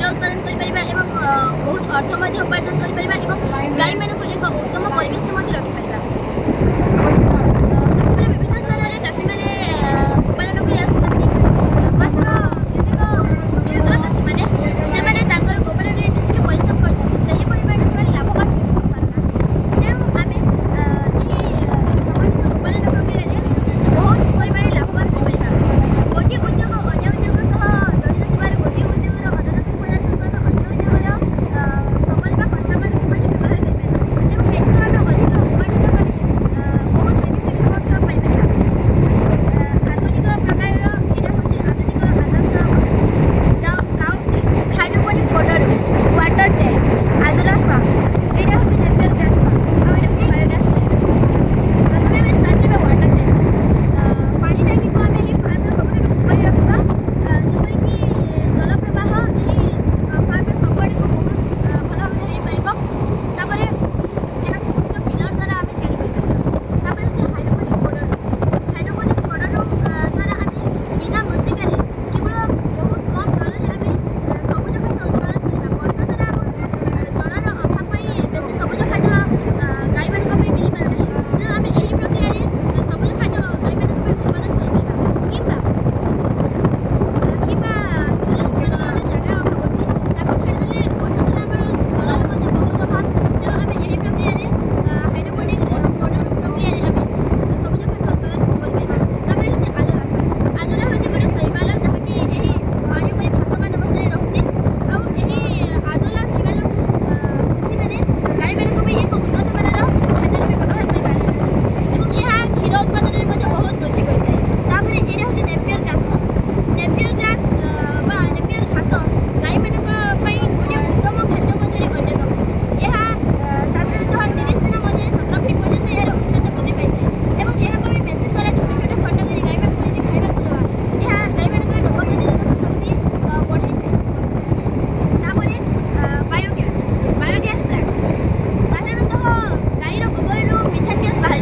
क्षीर उत्पादन कर बहुत अर्थ उपार्जन कर गाई मान एक उत्तम परिवेश रखिपर। पृथ्वी विभिन्न स्थान में चाषी मैंने गोपालन कर मात्र क्षुद्र चाषी मैंने गोपालन में जी परिश्रम कर परिमाण से लाभवान हो पारना। तेणु आम समन्वित गोपालन प्रक्रिया बहुत परिमाण लाभवान हो पार। गोटे उद्योग अन्य उद्योग सह जड़ित थी गोटे उद्योगर अदालत पदार्थ अन्य उद्योगर संबल कंचामाल व्यवहार करें। तेणु एथर आम अधिक उपार्जन कर बहुत बेनिफिट पाइपर। आधुनिक प्रकार यहाँ हूँ आधुनिक आदर्श काउसी hydroponic fodder water tank azolla farm यहाँ हूँ नेचुरल गैस फार्म और यहाँ बायोगैस प्लांट। प्रथम आम स्टार्ट करवा वाटर टैंक पानी टांकी को आम ये फार्म सब उपरी रखा जपरिक जल प्रवाह ये फार्म सबुआड़ को बहुत भल भाव होपर। यहाँ उच्च पिलर द्वारा आम या हाइड्रोपोनिक फोडर द्वारा आम बिना मृत्तिकार केवल बहुत कम जल आम सबुज घास उत्पादन करवा। वर्षा सारा जलर अभाव बेसी सबुज खाद्य गाई मान मिल पार ना। तेणु आम यही प्रक्रिया सबुज खाद्य गाई मान उत्पादन कर जगह अभाव अच्छी छाड़देले वर्षा सारा जलर बहुत अभाव। तेणु आम यही प्रक्रिया हाइड्रोपोनिक फोडर प्रक्रिया आम सबुज घास उत्पादन कर। आजोला हूँ गोटे शैवाल जहाँकि यही पानी पर भासमान अवस्था रोचे। आजोला शैवाल को कृषि मैंने गाई मान एक उन्नत मानर खाद्य व्यवहार कर यह क्षीर उत्पादन में बहुत वृद्धि करता है। यहाँ हूँ नेपियर घास नेपियर घास नेपियर घास गाई मान गोटे उत्तम खाद्य मध्य अन्यतम। यह साधारणतः 30 दिन मध्य 17 फीट पर्यंत यार उच्चता वृद्धि पाई और यहाँ को मेसीन द्वारा छोटे छोटे खंड कर गाई मान यदि खावा दवा यह गाई मान रोग प्रतिरोधक शक्ति बढ़ाई थाए। बायोगैस प्लांट साधारणतः गाईर गोबर मिथेन गैस बाहर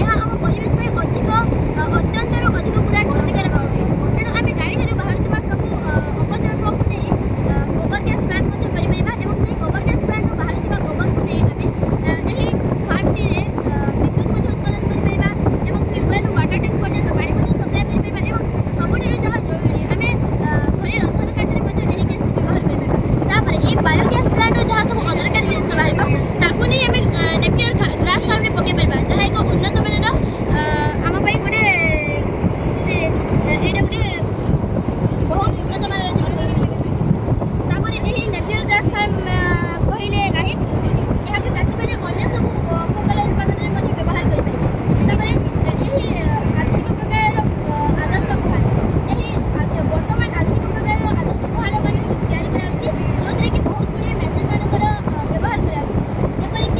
यह आम परिवेश में अत्यंत अधिक पूरा क्षतिकारक अटे। तेणु आम गाई ठार बाहर सब अपद्रव्य को नहीं गोबर गैस प्लांट कर गोबर गैस प्लांट बाहर गोबर को नहीं आम फार्म टी विद्युत उत्पादन कर ट्यूबवेल वाटर टैंक पर्यटन पानी सप्लाई कर सबुठ जहाँ जरूरी आम घरे रंधन कार्य यही गैस को व्यवहार कर। ये बायोगैस प्लांट जहाँ सब अदरकारी जिन बाहर नहीं आम नेपियर ग्रास फार्म में पकई पार जहाँ एक उन्नत मानर आम गोटे यहाँ गोटे बहुत उन्नत मानर जिन यही नेपियर ग्रास फार्म कहले ना यहाँ चाषी मैंने अन्य सब फसल उत्पादन में व्यवहार करेंगे। यही आधुनिक प्रकार आदर्श गुहाल यही बर्तमान आधुनिक प्रकार आदर्श गुहाल मैंने या जो कि बहुत गुड़े मेसीन मानक व्यवहार करपरिक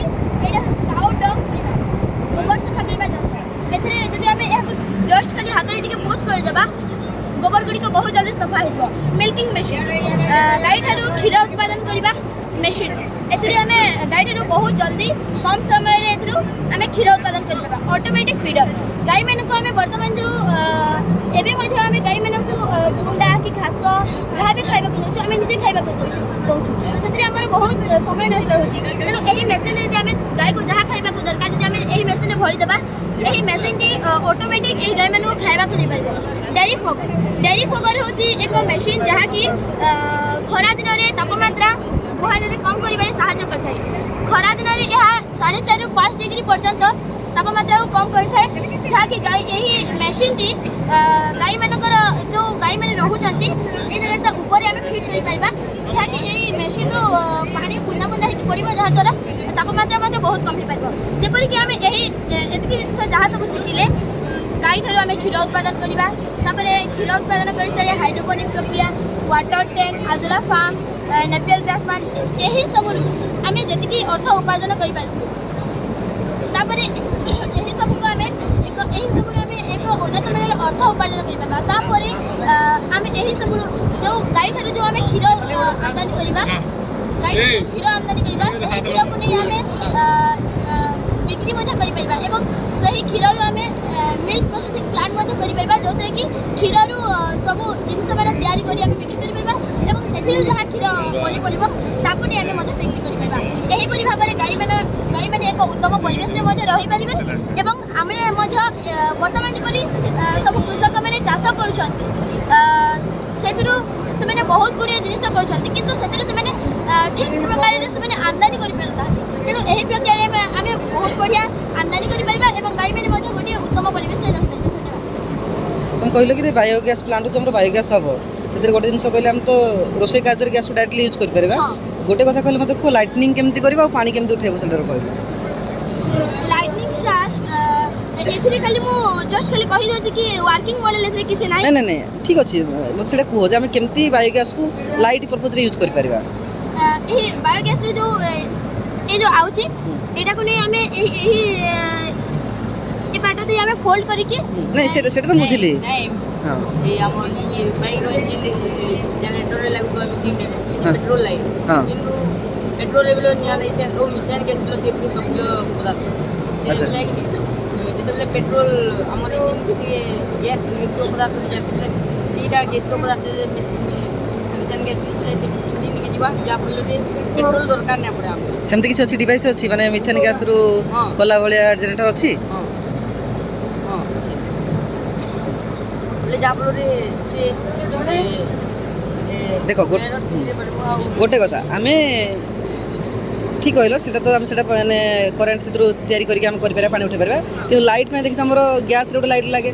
यहाँ काउ डंग गोबर सफा करने जंत्र एम जस्ट खाली हाथ में पुश करदे गोबर गुड़िक बहुत जल्दी सफा हो। मिल्किंग मेसीन गाई ठार क्षीर उत्पादन करने मेसीन एम गाई ठार बहुत जल्दी कम समय आम क्षीर उत्पादन कर। ऑटोमेटिक फीडर गाई मान को आम बर्तमान जो एवं आम गाई मान कुंडा कि घास जहाँ भी खावा दूँ आम निजे खावा दौचु से बहुत समय नष्ट हो। तेणु यही मेसीन यदि आम गाई को जहाँ खावा दरकार जब आम यही मेसीन भरीदे यही मेसीन टी ऑटोमेटिक यही गाई मान खावा देपर। डेयरी फोगर हूँ एक मेसीन जहाँकि खरा दिन में तापमात्रा गुहाल कम कर खरा दिन में यह 4.5 ରୁ 5 डिग्री पर्यंत तापमात्रा को कम करता जहाँकि गाई यही मेसीन टी गाई मानकर जो गाई मैंने रोचते ये जगह ऊपर आम फिट कर जहाँकि यही मेसीन रू पानी बुंदा बुंदा हो पड़ो जहाँद्वारा तापमात्रा बहुत कम हो पार। जपरिक आम यही जिन जहाँ सब शिखिले गाई ठार आम क्षीर उत्पादन करवा क्षीर उत्पादन कर सारे हाइड्रोपोनिक प्रक्रिया water tank azolla farm napier grass plant यही सब आम जी अर्थ उपार्जन कर यही सब को आम यही सब एक उन्नत मानर अर्थ उपार्जन कर आम यही सब जो गाई ठार जो आम क्षीर आमदानी करवा गाई क्षीर आमदानी करवा से क्षीर को नहीं आम बिक्री कर सही क्षीर आम मिल्क प्रोसेसिंग प्लांट कर जो कि क्षीर सब जिन मैंने तैयारी कर बिक्री कर ସେଥିରୁ ଯାହା କ୍ଷୀର ବଳି ପଡ଼ିବ ତାକୁ ନେଇ ଆମେ ମଧ୍ୟ ବିକ୍ରି କରିପାରିବା। ଏହିପରି ଭାବରେ ଗାଈମାନେ ଏକ ଉତ୍ତମ ପରିବେଶରେ ମଧ୍ୟ ରହିପାରିବେ ଏବଂ ଆମେ ମଧ୍ୟ ବର୍ତ୍ତମାନ ଯେପରି ସବୁ କୃଷକମାନେ ଚାଷ କରୁଛନ୍ତି ସେଥିରୁ ସେମାନେ ବହୁତ ଗୁଡ଼ିଏ ଜିନିଷ କରୁଛନ୍ତି କିନ୍ତୁ ସେଥିରୁ ସେମାନେ ଠିକ୍ ପ୍ରକାରରେ ସେମାନେ ଆମଦାନୀ କରିପାରୁନାହାନ୍ତି। ତେଣୁ ଏହି ପ୍ରକ୍ରିୟାରେ ଆମେ ବହୁତ ବଢ଼ିଆ ଆମଦାନୀ କରିପାରିବା ଏବଂ ଗାଈମାନେ ମଧ୍ୟ ଗୋଟିଏ ଉତ୍ତମ ପରିବେଶରେ ରହିପାରିବେ। तुम कहल कि बायोगैस प्लांट तुम बायोगैस हम से गोटे जिन कहले आम तो रोसे कार्य गैस डायरेक्टली यूज कर गोटे कथा कहले मतलब लाइटनिंग केमती कर पानी केमती उठेब से कहले लाइटनिंग शाफ्ट एथिरे खाली मु जस्ट खाली कहि दो कि वर्किंग मॉडल एथिरे किछ नाही। नहीं नहीं ठीक अछि मत सेटा कहो जे हम केमती बायोगैस को लाइट पर्पस रे यूज कर परबा। एही बायोगैस रे जो ए जो आउची एटा को नै हमें एही ए बाटो दे हमें फोल्ड करी कि नहीं सेटा तो बुझिली नहीं हां ये हमर ये बाइक रो इंजन जनरेटर लागुवा मशीन रे से पेट्रोल लाइन किंतु पेट्रोल लेवल निया लै छै ओ मिथेन गैस बिलो से पूरी सक्रिय पदार्थ से लागी नि जेते पेट्रोल हमर इंजन के गैस गैसीय पदार्थ रे जैसे बेले ईटा गैसीय पदार्थ जे मिथेन गैस बिलो से इंजन के जीवा या पड़ले पेट्रोल दरकार नै पड़े हम सेमति किछ अछि डिवाइस अछि माने मिथेन गैस रो कोला भलिया जनरेटर अछि से देखो गोटे कथा आम ठीक कहल से मैंने करेन्ट से तैयारी करके आम कर पानी उठे पारा कि लाइट में देखिए आम गैस गोटे लाइट लगे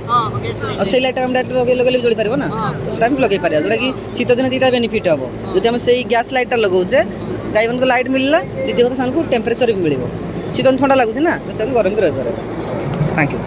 से लाइट आम डायरेक्ट लगे चली पार ना तो सेटा लगे पार जोटा कि शीत दिन दुटा बेनिफिट हम जब आम से गैस लाइटा लगाऊे गाई मन तो लाइट मिलला द्वितीय कथा से टेम्परेचर भी मिल शीत दिन ठंडा लगुच ना तो से गरम भी रही पारे। Thank you.